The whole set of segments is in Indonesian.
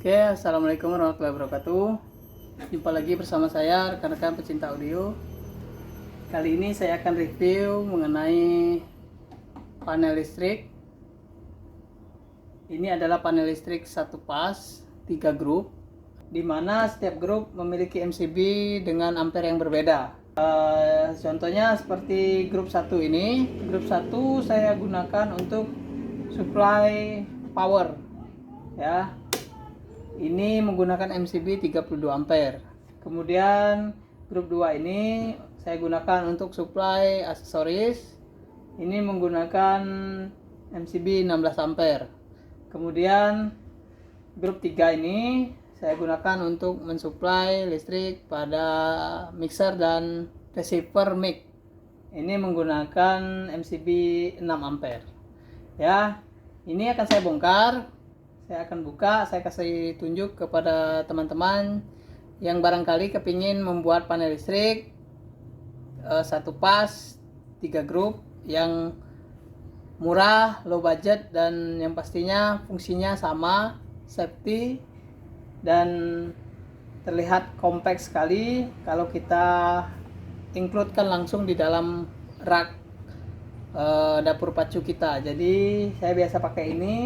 Oke, assalamualaikum warahmatullahi wabarakatuh. Jumpa lagi bersama saya, rekan-rekan pecinta audio. Kali ini saya akan review mengenai panel listrik. Ini adalah panel listrik satu pas, 3 grup, di mana setiap grup memiliki MCB dengan ampere yang berbeda. Contohnya seperti grup 1 ini. Grup 1 saya gunakan untuk supply power, ya. Ini menggunakan MCB 32 ampere. Kemudian grup 2 ini saya gunakan untuk supply aksesoris. Ini menggunakan MCB 16 ampere. Kemudian grup 3 ini saya gunakan untuk mensuplai listrik pada mixer dan receiver mic. Ini menggunakan MCB 6 ampere. Ya, ini akan saya bongkar. Saya akan buka, saya kasih tunjuk kepada teman-teman yang barangkali kepingin membuat panel listrik satu pas, 3 grup yang murah, low budget, dan yang pastinya fungsinya sama, safety, dan terlihat kompak sekali kalau kita includekan langsung di dalam rak dapur pacu kita. Jadi saya biasa pakai ini.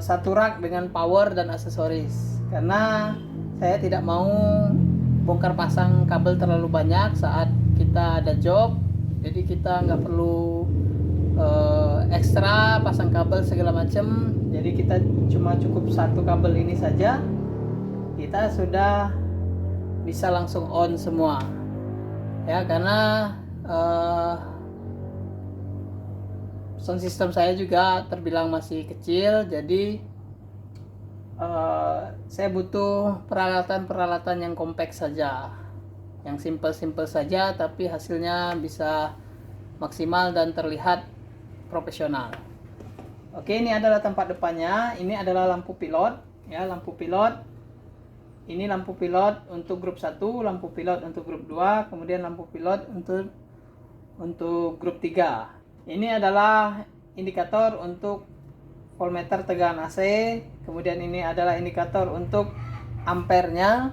Satu rak dengan power dan aksesoris, karena saya tidak mau bongkar pasang kabel terlalu banyak saat kita ada job. Jadi kita nggak perlu ekstra pasang kabel segala macam. Jadi kita cuma cukup satu kabel ini saja, kita sudah bisa langsung on semua, ya. Karena sound system saya juga terbilang masih kecil, jadi saya butuh peralatan-peralatan yang kompak saja, yang simple-simple saja, tapi hasilnya bisa maksimal dan terlihat profesional. Oke, ini adalah tempat depannya. Ini adalah lampu pilot, ya, lampu pilot. Ini lampu pilot untuk grup 1, lampu pilot untuk grup 2, kemudian lampu pilot untuk grup 3. Ini adalah indikator untuk voltmeter tegangan AC. Kemudian ini adalah indikator untuk ampernya.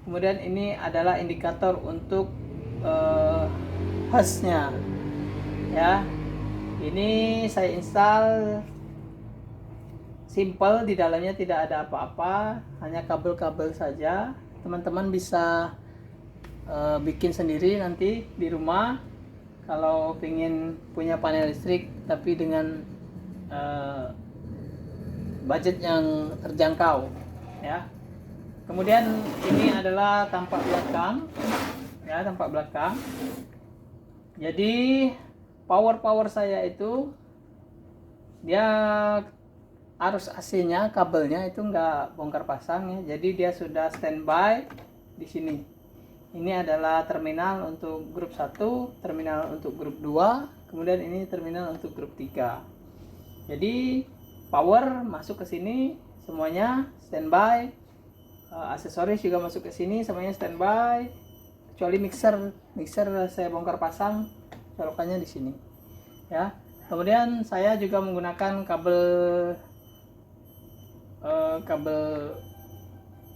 Kemudian ini adalah indikator untuk hashnya, ya. Ini saya install simple, di dalamnya tidak ada apa-apa, hanya kabel-kabel saja. Teman-teman bisa bikin sendiri nanti di rumah kalau ingin punya panel listrik tapi dengan budget yang terjangkau, ya. Kemudian ini adalah tampak belakang, ya, tampak belakang. Jadi power saya itu dia arus AC-nya, kabelnya itu nggak bongkar pasang, ya. Jadi dia sudah standby di sini. Ini adalah terminal untuk grup 1, terminal untuk grup 2, kemudian ini terminal untuk grup 3. Jadi power masuk ke sini semuanya standby, aksesoris juga masuk ke sini semuanya standby, kecuali mixer saya bongkar pasang, colokannya di sini, ya. Kemudian saya juga menggunakan kabel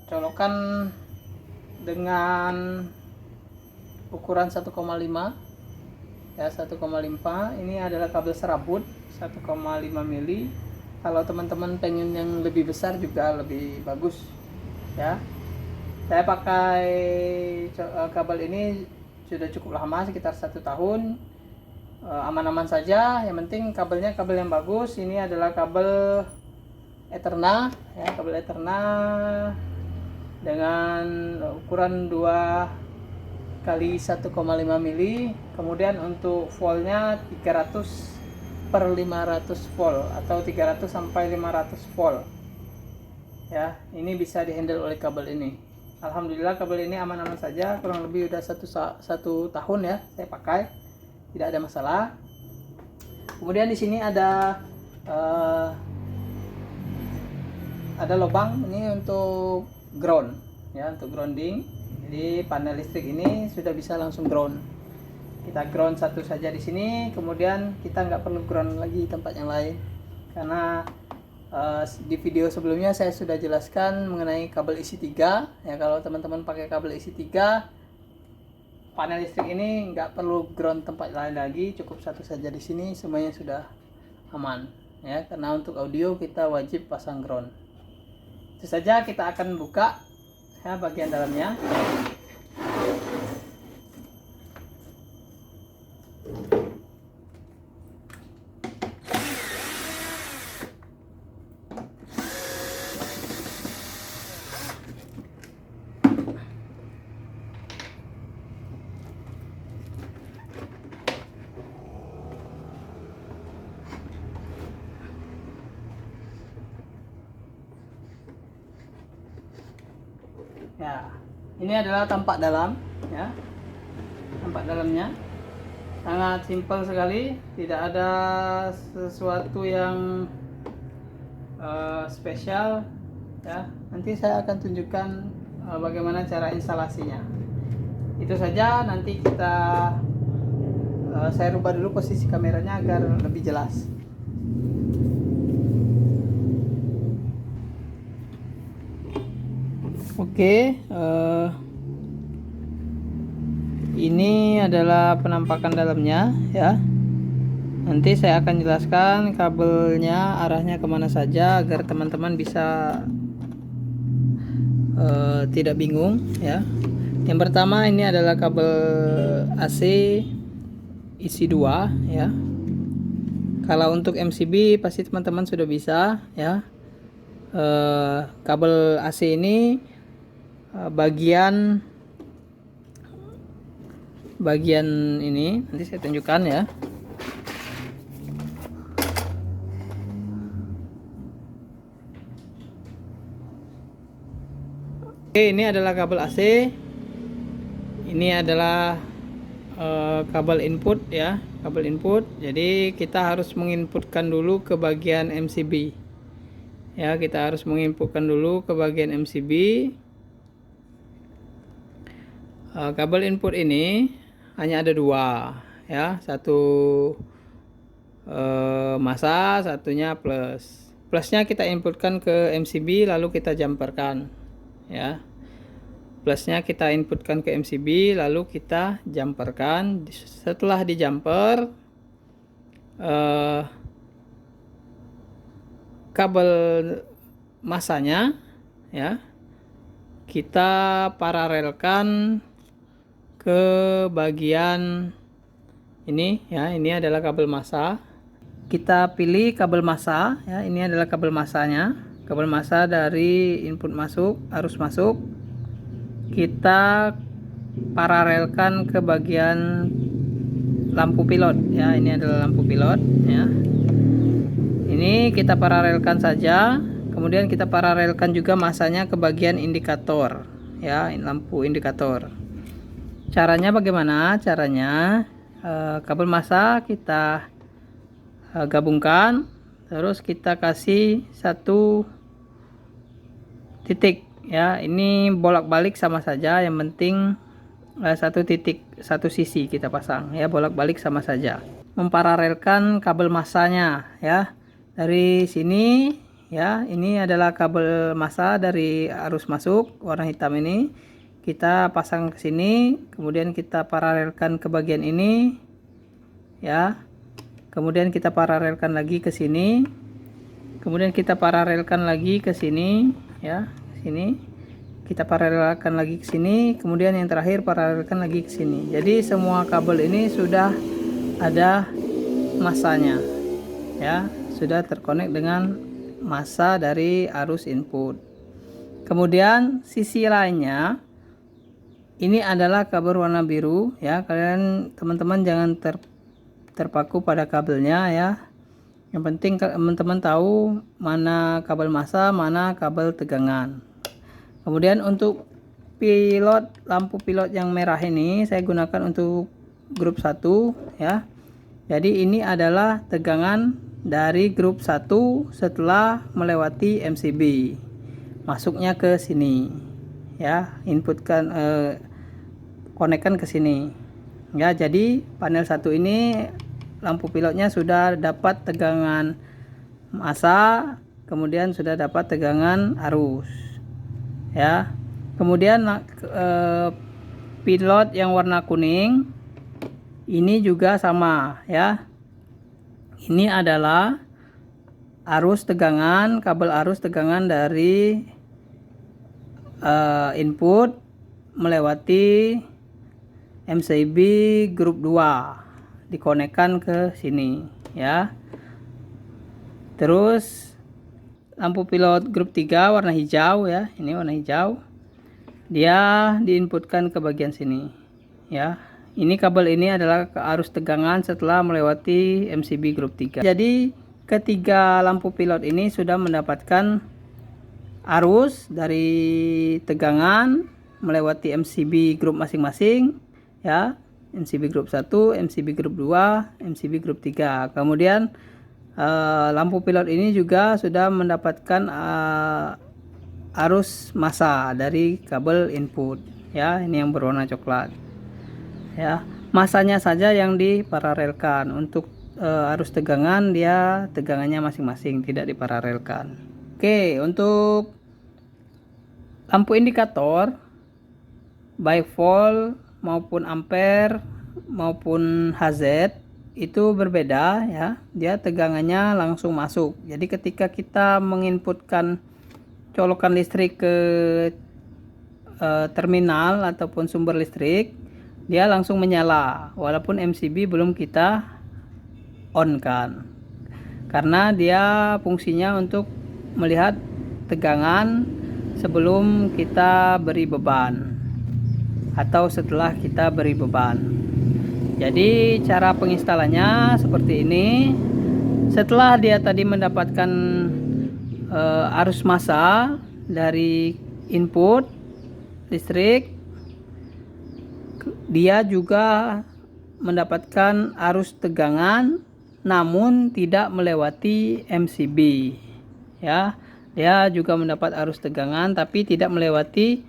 colokan dengan ukuran 1,5, ya, 1,5. Ini adalah kabel serabut 1,5 mili. Kalau teman-teman pengen yang lebih besar juga lebih bagus, ya. Saya pakai kabel ini sudah cukup lama, sekitar 1 tahun. Aman-aman saja, yang penting kabelnya kabel yang bagus. Ini adalah kabel Eterna, ya, kabel Eterna dengan ukuran 2 kali 1,5 mili. Kemudian untuk voltnya 300/500 volt atau 300 sampai 500 volt, ya. Ini bisa dihandle oleh kabel ini. Alhamdulillah kabel ini aman-aman saja, kurang lebih udah satu tahun, ya, saya pakai, tidak ada masalah. Kemudian di sini ada lubang ini untuk ground, ya, untuk grounding. Jadi panel listrik ini sudah bisa langsung ground. Kita ground satu saja di sini, kemudian kita nggak perlu ground lagi tempat yang lain, karena Di video sebelumnya saya sudah jelaskan mengenai kabel isi 3 ya. Kalau teman-teman pakai kabel isi 3, panel listrik ini nggak perlu ground tempat lain lagi, cukup satu saja di sini, semuanya sudah aman ya. Karena untuk audio kita wajib pasang ground. Itu saja, kita akan buka ya bagian dalamnya. Ya, ini adalah tampak dalam ya. Tampak dalamnya sangat simpel sekali, tidak ada sesuatu yang spesial ya. Nanti saya akan tunjukkan bagaimana cara instalasinya. Itu saja, nanti saya rubah dulu posisi kameranya agar lebih jelas. Oke, ini adalah penampakan dalamnya ya. Nanti saya akan jelaskan kabelnya arahnya kemana saja agar teman-teman bisa tidak bingung ya. Yang pertama, ini adalah kabel AC isi 2 ya. Kalau untuk MCB pasti teman-teman sudah bisa ya. Kabel AC ini bagian ini nanti saya tunjukkan ya. Oke, ini adalah kabel AC, ini adalah kabel input ya, kabel input. Jadi kita harus menginputkan dulu ke bagian MCB ya, kita harus menginputkan dulu ke bagian MCB. Kabel input ini hanya ada 2 ya, satu masa, satunya plus. Plusnya kita inputkan ke MCB lalu kita jumperkan ya. Plusnya kita inputkan ke MCB lalu kita jumperkan. Setelah di jumper, kabel masanya ya kita paralelkan ke bagian ini ya. Ini adalah kabel masa. Kita pilih kabel masa ya, ini adalah kabel masanya. Kabel masa dari input masuk, arus masuk, kita paralelkan ke bagian lampu pilot ya. Ini adalah lampu pilot ya. Ini kita paralelkan saja. Kemudian kita paralelkan juga masanya ke bagian indikator ya, lampu indikator. Caranya bagaimana? Caranya kabel masa kita gabungkan, terus kita kasih satu titik ya. Ini bolak-balik sama saja, yang penting satu titik, satu sisi kita pasang ya, bolak-balik sama saja. Memparalelkan kabel masanya ya, dari sini ya. Ini adalah kabel masa dari arus masuk warna hitam ini, kita pasang ke sini, kemudian kita paralelkan ke bagian ini ya. Kemudian kita paralelkan lagi ke sini, kemudian kita paralelkan lagi ke sini ya, sini kita paralelkan lagi ke sini, kemudian yang terakhir paralelkan lagi ke sini. Jadi semua kabel ini sudah ada masanya ya, sudah terkonek dengan masa dari arus input. Kemudian sisi lainnya ini adalah kabel warna biru ya. Kalian teman-teman jangan terpaku pada kabelnya ya. Yang penting teman-teman tahu mana kabel masa, mana kabel tegangan. Kemudian untuk pilot, lampu pilot yang merah ini saya gunakan untuk grup 1 ya. Jadi ini adalah tegangan dari grup 1 setelah melewati MCB. Masuknya ke sini ya, inputkan konekkan ke sini. Ya, jadi panel 1 ini lampu pilotnya sudah dapat tegangan masa, kemudian sudah dapat tegangan arus ya. Kemudian pilot yang warna kuning ini juga sama ya. Ini adalah arus tegangan, kabel arus tegangan dari input melewati MCB grup 2, dikonekkan ke sini ya. Terus lampu pilot grup 3 warna hijau ya, ini warna hijau, dia diinputkan ke bagian sini ya. Ini kabel ini adalah arus tegangan setelah melewati MCB grup 3. Jadi ketiga lampu pilot ini sudah mendapatkan arus dari tegangan melewati MCB grup masing-masing ya. MCB grup 1, MCB grup 2, MCB grup 3. Kemudian lampu pilot ini juga sudah mendapatkan arus massa dari kabel input ya. Ini yang berwarna coklat ya. Masanya saja yang diparalelkan. Untuk arus tegangan dia tegangannya masing-masing, tidak diparalelkan. Oke, untuk lampu indikator baik volt maupun ampere maupun HZ itu berbeda ya. Dia tegangannya langsung masuk. Jadi ketika kita menginputkan colokan listrik ke terminal ataupun sumber listrik, dia langsung menyala walaupun MCB belum kita on kan. Karena dia fungsinya untuk melihat tegangan sebelum kita beri beban atau setelah kita beri beban. Jadi cara penginstalannya seperti ini. Setelah dia tadi mendapatkan arus massa dari input listrik, dia juga mendapatkan arus tegangan namun tidak melewati MCB ya. Dia juga mendapat arus tegangan tapi tidak melewati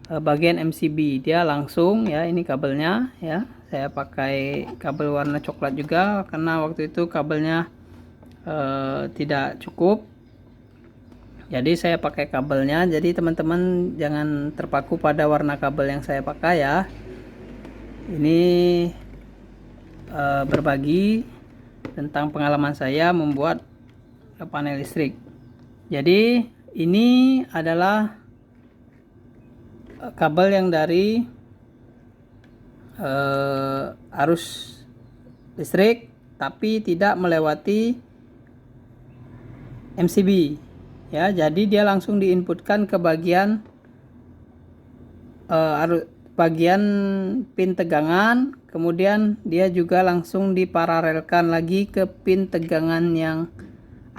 bagian MCB. Dia langsung ya, ini kabelnya ya. Saya pakai kabel warna coklat juga karena waktu itu kabelnya tidak cukup. Jadi saya pakai kabelnya. Jadi teman-teman jangan terpaku pada warna kabel yang saya pakai ya. Ini berbagi tentang pengalaman saya membuat panel listrik. Jadi ini adalah kabel yang dari arus listrik tapi tidak melewati MCB ya. Jadi dia langsung diinputkan ke bagian bagian pin tegangan, kemudian dia juga langsung diparalelkan lagi ke pin tegangan yang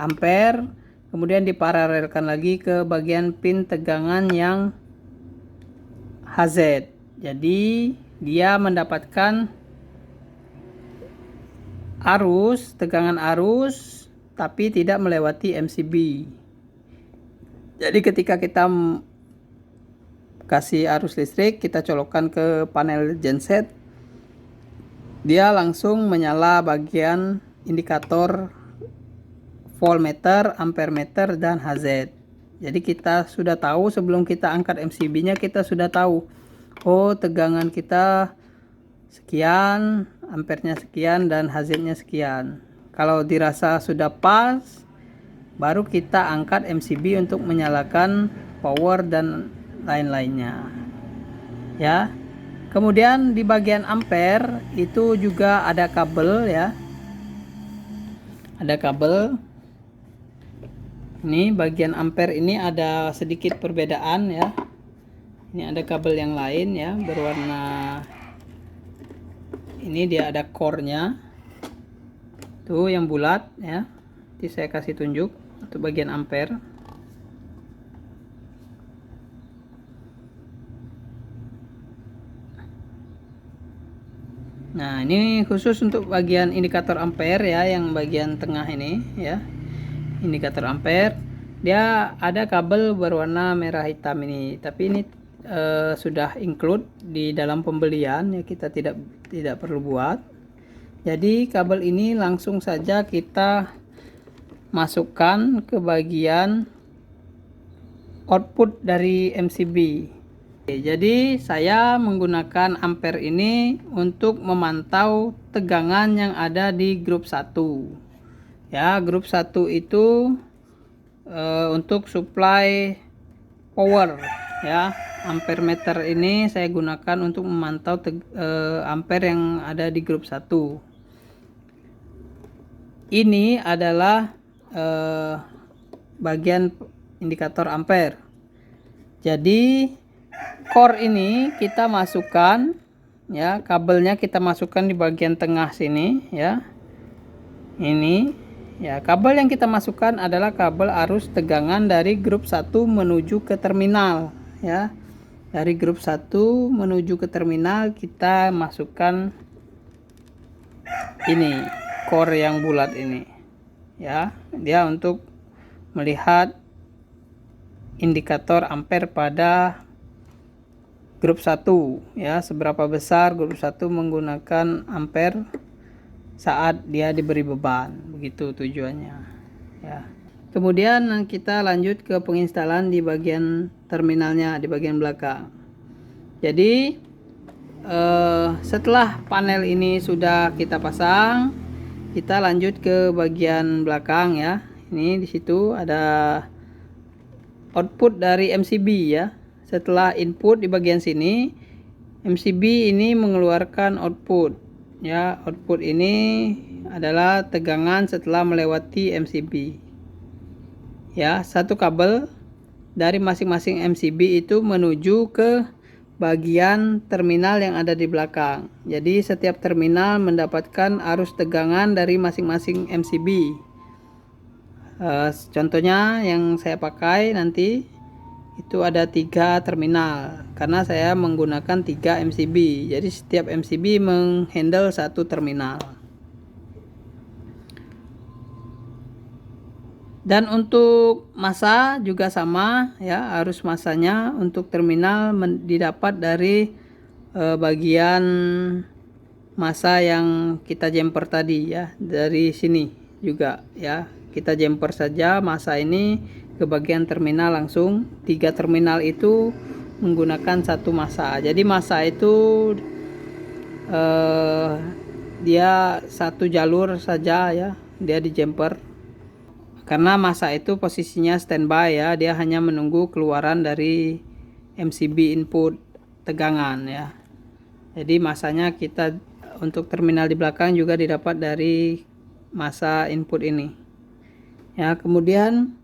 ampere, kemudian diparalelkan lagi ke bagian pin tegangan yang HZ. Jadi dia mendapatkan arus, tegangan arus tapi tidak melewati MCB. Jadi ketika kita kasih arus listrik, kita colokkan ke panel genset, dia langsung menyala bagian indikator voltmeter, ampermeter, dan HZ. Jadi kita sudah tahu sebelum kita angkat MCB nya, kita sudah tahu, oh tegangan kita sekian, ampernya sekian, dan HZ nya sekian. Kalau dirasa sudah pas, baru kita angkat MCB untuk menyalakan power dan lain-lainnya ya. Kemudian di bagian ampere itu juga ada kabel ya, ada kabel. Ini bagian ampere ini ada sedikit perbedaan ya. Ini ada kabel yang lain ya, berwarna ini, dia ada core-nya tuh yang bulat ya. Nanti saya kasih tunjuk untuk bagian ampere. Nah, ini khusus untuk bagian indikator ampere ya, yang bagian tengah ini ya. Indikator ampere. Dia ada kabel berwarna merah hitam ini, tapi ini sudah include di dalam pembelian ya, kita tidak perlu buat. Jadi kabel ini langsung saja kita masukkan ke bagian output dari MCB. Jadi saya menggunakan ampere ini untuk memantau tegangan yang ada di grup 1. Ya, grup 1 itu untuk supply power ya. Ampere meter ini saya gunakan untuk memantau ampere yang ada di grup 1. Ini adalah bagian indikator ampere. Jadi core ini kita masukkan ya, kabelnya kita masukkan di bagian tengah sini ya. Ini ya, kabel yang kita masukkan adalah kabel arus tegangan dari grup 1 menuju ke terminal ya. Dari grup 1 menuju ke terminal kita masukkan ini core yang bulat ini ya. Dia untuk melihat indikator ampere pada grup 1 ya, seberapa besar grup 1 menggunakan ampere saat dia diberi beban, begitu tujuannya ya. Kemudian kita lanjut ke penginstalan di bagian terminalnya, di bagian belakang. Jadi setelah panel ini sudah kita pasang, kita lanjut ke bagian belakang ya. Ini di situ ada output dari MCB ya. Setelah input di bagian sini, MCB ini mengeluarkan output ya. Output ini adalah tegangan setelah melewati MCB ya. Satu kabel dari masing-masing MCB itu menuju ke bagian terminal yang ada di belakang. Jadi setiap terminal mendapatkan arus tegangan dari masing-masing MCB. Contohnya yang saya pakai nanti itu ada 3 terminal karena saya menggunakan 3 MCB. Jadi setiap MCB menghandle 1 terminal. Dan untuk massa juga sama ya, arus massanya untuk terminal didapat dari bagian massa yang kita jumper tadi ya, dari sini juga ya. Kita jumper saja massa ini ke bagian terminal langsung. 3 terminal itu menggunakan 1 massa. Jadi massa itu dia 1 jalur saja ya, dia di jumper. Karena massa itu posisinya standby ya, dia hanya menunggu keluaran dari MCB input tegangan ya. Jadi massanya kita untuk terminal di belakang juga didapat dari massa input ini. Ya, kemudian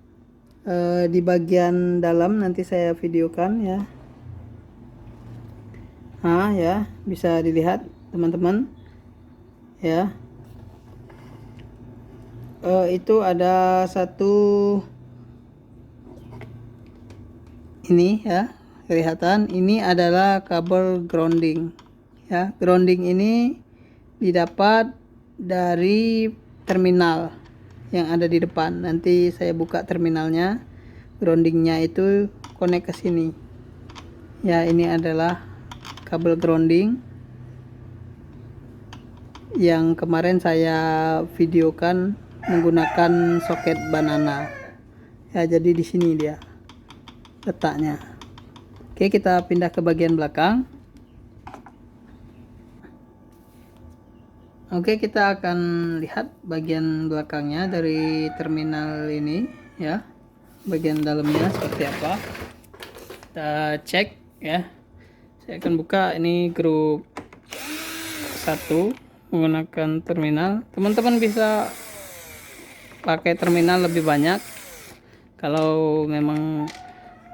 di bagian dalam nanti saya videokan ya. Nah ya, bisa dilihat teman-teman ya. Itu ada satu ini ya, kelihatan ini adalah kabel grounding ya. Grounding ini didapat dari terminal yang ada di depan. Nanti saya buka terminalnya. Groundingnya itu connect ke sini ya. Ini adalah kabel grounding yang kemarin saya videokan menggunakan soket banana ya. Jadi di sini dia letaknya. Oke, kita pindah ke bagian belakang. Oke, kita akan lihat bagian belakangnya dari terminal ini ya. Bagian dalamnya seperti apa, kita cek ya. Saya akan buka ini grup 1 menggunakan terminal. Teman-teman bisa pakai terminal lebih banyak kalau memang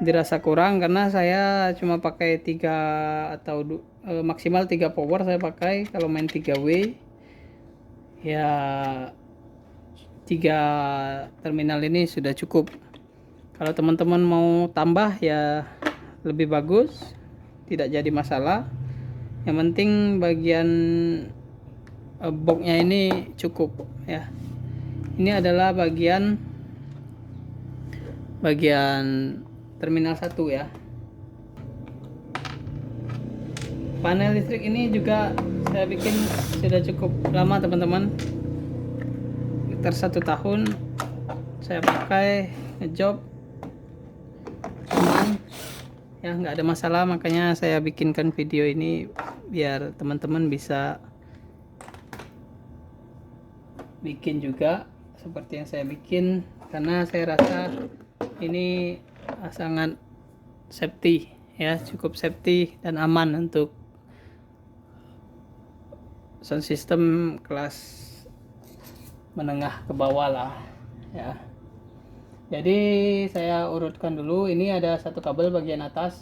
dirasa kurang, karena saya cuma pakai 3 atau maksimal 3 power saya pakai. Kalau main 3W ya, 3 terminal ini sudah cukup. Kalau teman-teman mau tambah ya lebih bagus, tidak jadi masalah. Yang penting bagian boxnya ini cukup ya. Ini adalah bagian terminal 1 ya. Panel listrik ini juga saya bikin sudah cukup lama teman-teman, sekitar 1 tahun saya pakai ngejob aman ya, nggak ada masalah. Makanya saya bikinkan video ini biar teman-teman bisa bikin juga seperti yang saya bikin, karena saya rasa ini sangat safety ya, cukup safety dan aman untuk sound system kelas menengah ke bawah lah ya. Jadi saya urutkan dulu. Ini ada satu kabel bagian atas.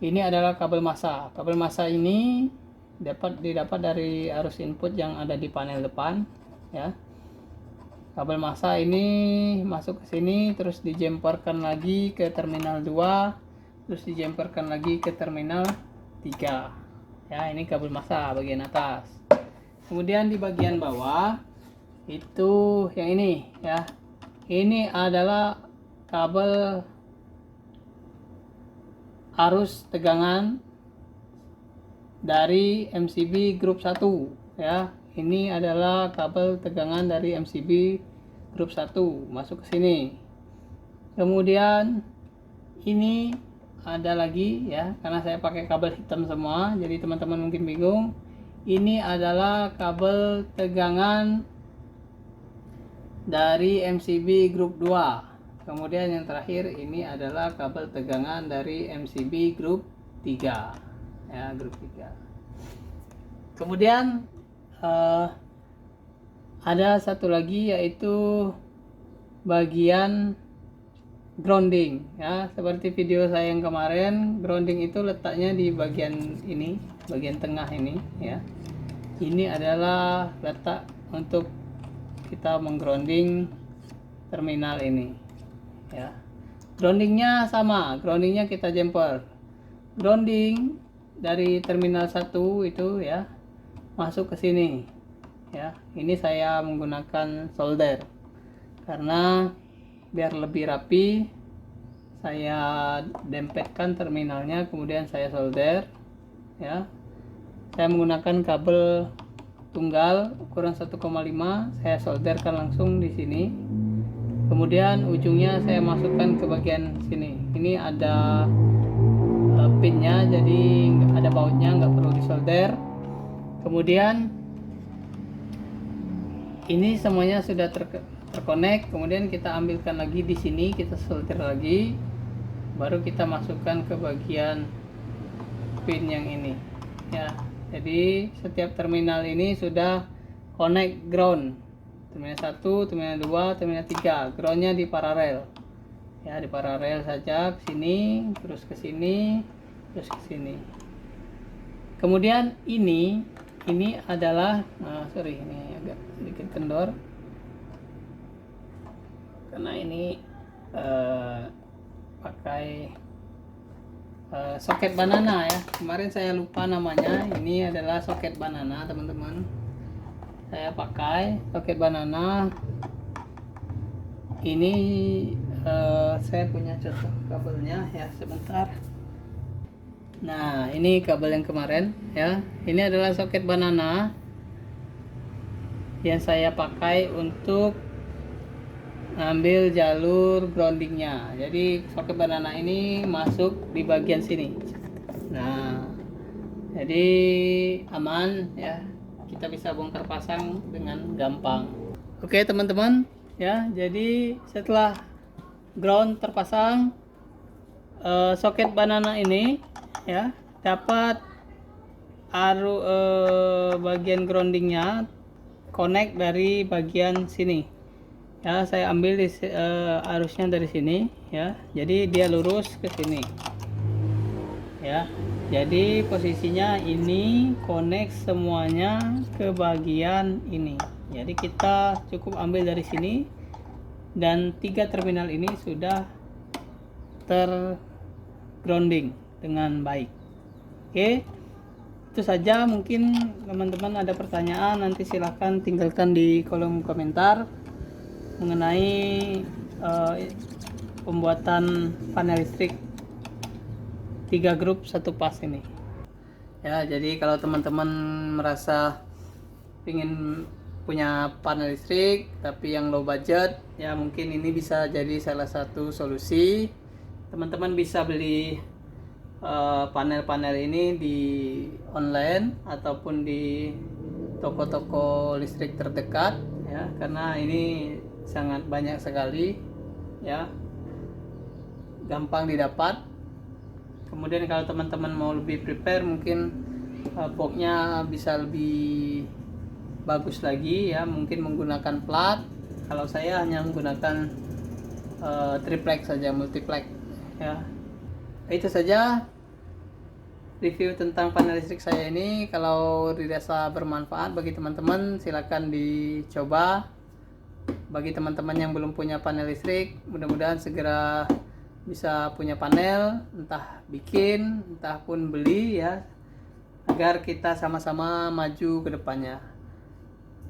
Ini adalah kabel massa. Kabel massa ini didapat dari arus input yang ada di panel depan ya. Kabel massa ini masuk ke sini, terus dijemperkan lagi ke terminal 2, terus dijemperkan lagi ke terminal 3 ya. Ini kabel massa bagian atas. Kemudian di bagian bawah itu yang ini ya, ini adalah kabel arus tegangan dari MCB grup 1 ya. Ini adalah kabel tegangan dari MCB grup 1 masuk ke sini. Kemudian ini ada lagi ya, karena saya pakai kabel hitam semua, jadi teman-teman mungkin bingung. Ini adalah kabel tegangan dari MCB grup 2. Kemudian yang terakhir ini adalah kabel tegangan dari MCB grup 3 ya, grup 3. Kemudian ada satu lagi, yaitu bagian grounding ya. Seperti video saya yang kemarin, grounding itu letaknya di bagian ini, bagian tengah ini ya. Ini adalah letak untuk kita menggrounding terminal ini ya. Groundingnya sama, groundingnya kita jumper. Grounding dari terminal 1 itu ya masuk ke sini ya. Ini saya menggunakan solder karena biar lebih rapi. Saya dempetkan terminalnya, kemudian saya solder ya. Saya menggunakan kabel tunggal ukuran 1,5, saya solderkan langsung di sini. Kemudian ujungnya saya masukkan ke bagian sini. Ini ada pinnya, jadi ada bautnya, nggak perlu disolder. Kemudian ini semuanya sudah terkonek. Kemudian kita ambilkan lagi di sini, kita solder lagi, baru kita masukkan ke bagian pin yang ini ya. Jadi setiap terminal ini sudah connect ground. Terminal 1, terminal 2, terminal 3. Groundnya di paralel. Ya, di paralel saja ke sini, terus ke sini, terus ke sini. Kemudian ini adalah ini agak sedikit kendor. Karena ini pakai soket banana ya. Kemarin saya lupa namanya. Ini adalah soket banana, teman-teman. Saya pakai soket banana. Ini saya punya contoh kabelnya ya, sebentar. Nah, ini kabel yang kemarin ya. Ini adalah soket banana yang saya pakai untuk ambil jalur groundingnya. Jadi soket banana ini masuk di bagian sini. Nah, jadi aman ya, kita bisa bongkar pasang dengan gampang. Oke teman-teman ya, jadi setelah ground terpasang, soket banana ini ya dapat bagian groundingnya connect dari bagian sini. Ya, saya ambil arusnya dari sini ya. Jadi dia lurus ke sini. Ya. Jadi posisinya ini connect semuanya ke bagian ini. Jadi kita cukup ambil dari sini dan 3 terminal ini sudah tergrounding dengan baik. Oke. Itu saja, mungkin teman-teman ada pertanyaan, nanti silahkan tinggalkan di kolom komentar mengenai pembuatan panel listrik 3 grup 1 pas ini ya. Jadi kalau teman-teman merasa ingin punya panel listrik tapi yang low budget, ya mungkin ini bisa jadi salah satu solusi. Teman-teman bisa beli panel-panel ini di online ataupun di toko-toko listrik terdekat ya, karena ini sangat banyak sekali ya, gampang didapat. Kemudian kalau teman-teman mau lebih prepare, mungkin boxnya bisa lebih bagus lagi ya, mungkin menggunakan plat. Kalau saya hanya menggunakan triplex saja, multiplex ya. Itu saja review tentang panel listrik saya ini. Kalau dirasa bermanfaat bagi teman-teman, silakan dicoba. Bagi teman-teman yang belum punya panel listrik, mudah-mudahan segera bisa punya panel, entah bikin, entah pun beli ya, agar kita sama-sama maju ke depannya.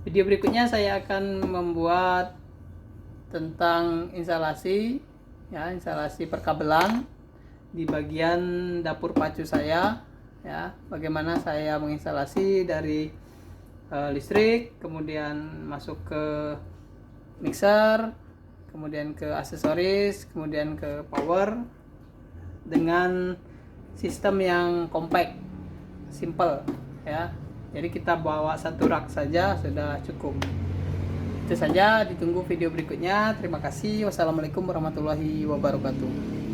Video berikutnya saya akan membuat tentang instalasi ya, instalasi perkabelan di bagian dapur pacu saya ya, bagaimana saya menginstalasi dari listrik, kemudian masuk ke mixer, kemudian ke aksesoris, kemudian ke power dengan sistem yang compact, simple ya. Jadi kita bawa satu rak saja sudah cukup. Itu saja, ditunggu video berikutnya. Terima kasih. Wassalamualaikum warahmatullahi wabarakatuh.